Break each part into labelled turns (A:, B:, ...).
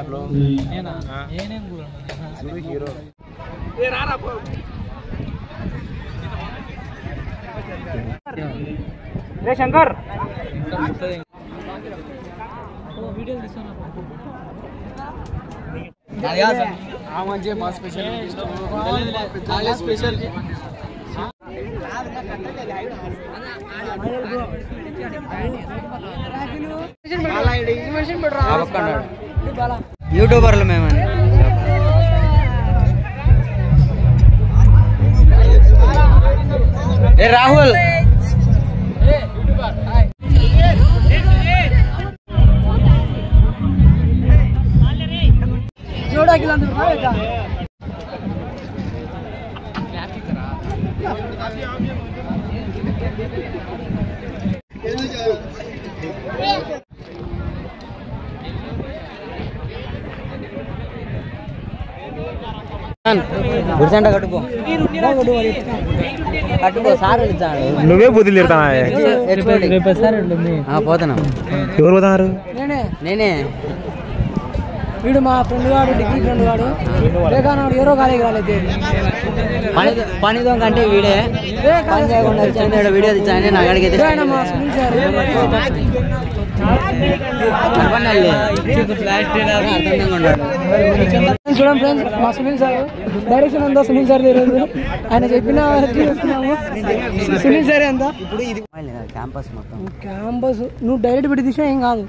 A: దాంట్లో హీరో రే శంకర్ స్పెషల్
B: యూట్యూబర్లు మేమని ఏ రాహుల్ గుడిసంట కట్టుకో సార్
A: నువ్వే బుద్ధులు తిడతానా
B: పోతున్నా
A: ఎవరు పోతున్నారు
B: నేనే
C: వీడు మా ఫ్రెండ్ గాడు డిగ్రీ ఫ్రెండ్ గాడు లేకనాడు ఎవరో కాలేజీ రాలేదు
B: పని దొంగ అంటే వీడే పని చేయకుండా వచ్చాను వీడియో తెచ్చాను నా గడికి
C: మా సునీల్ సార్ చూడండి ఫ్రెండ్స్ మా సునీల్ సార్ డైరెక్షన్ అంతా సునీల్ సార్ తెలియదు ఆయన చెప్పిన సునీల్ సార్ అంతా
B: క్యాంపస్ మొత్తం
C: క్యాంపస్ నువ్వు డైరెక్ట్ పెట్టి తీసా ఏం కాదు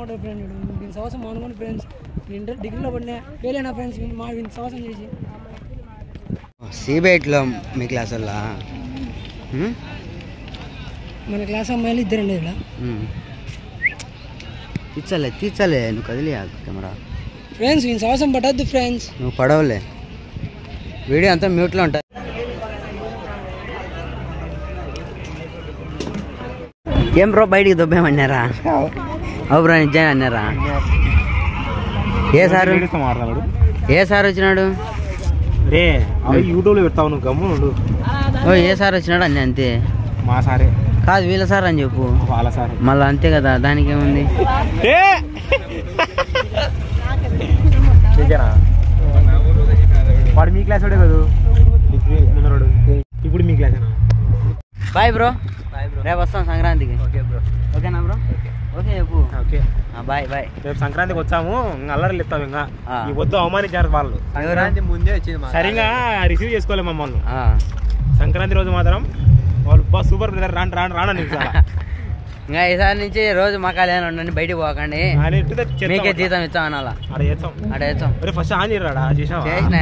C: దొంగ ఫ్రెండ్ దీని సంవత్సరం అనుకోండి ఫ్రెండ్స్ ఇంటర్ డిగ్రీలో పడినా వేలేనా ఫ్రెండ్స్ మా వీని సంవత్సరం చేసి
B: సిబిఐట్లో మీ క్లాస్ వల్ల
C: మన క్లాస్ అమ్మాయిలు ఇద్దరు ఉండేది
B: తీర్చలే నువ్వు కదిలే కెమెరా
C: ఫ్రెండ్స్ వీని సంవత్సరం పట్టద్దు ఫ్రెండ్స్
B: నువ్వు పడవలే వీడియో అంతా మ్యూట్లో ఉంటుంది ఏం బ్రో బయటికి దొబ్బేమన్నారా అవు బ్రో నిజంగా అన్నారా ఏ సార్ వచ్చినాడు
A: రే యూట్యూబ్లో పెడతావు నువ్వు గమ్మునుండు
B: ఓ ఏ సార్ వచ్చినాడు అన్నీ అంతే
A: మా సారే
B: కాదు వీళ్ళ సార్ అని చెప్పు
A: వాళ్ళ సార్
B: మళ్ళీ అంతే కదా దానికి ఏముంది
A: వాడు మీ క్లాస్ వాడే కదా ముందరాడు ఇప్పుడు మీ క్లాస్
B: బాయ్ బ్రో రేపు వస్తాం సంక్రాంతికి ఓకేనా బ్రో ఓకే చెప్పు
A: ఓకే
B: బాయ్ బాయ్
A: రేపు సంక్రాంతికి వచ్చాము ఇంకా అల్లరి ఎత్తాము ఇంకా ఈ వద్దు అవమానించారు వాళ్ళు
B: సంక్రాంతి ముందే వచ్చింది
A: సరిగా రిసీవ్ చేసుకోవాలి మమ్మల్ని సంక్రాంతి రోజు మాత్రం వాళ్ళు బా సూపర్ బ్రదర్ రాను
B: ఇంకా ఈసారి నుంచి రోజు మకాలేని ఉండండి బయటికి పోకండి మీకే జీతం ఇస్తాం అనాలా
A: అక్కడ చేస్తాం
B: అక్కడ చేస్తాం
A: ఫస్ట్ ఆన్ చేయరాడా చేసినా
B: చేసిన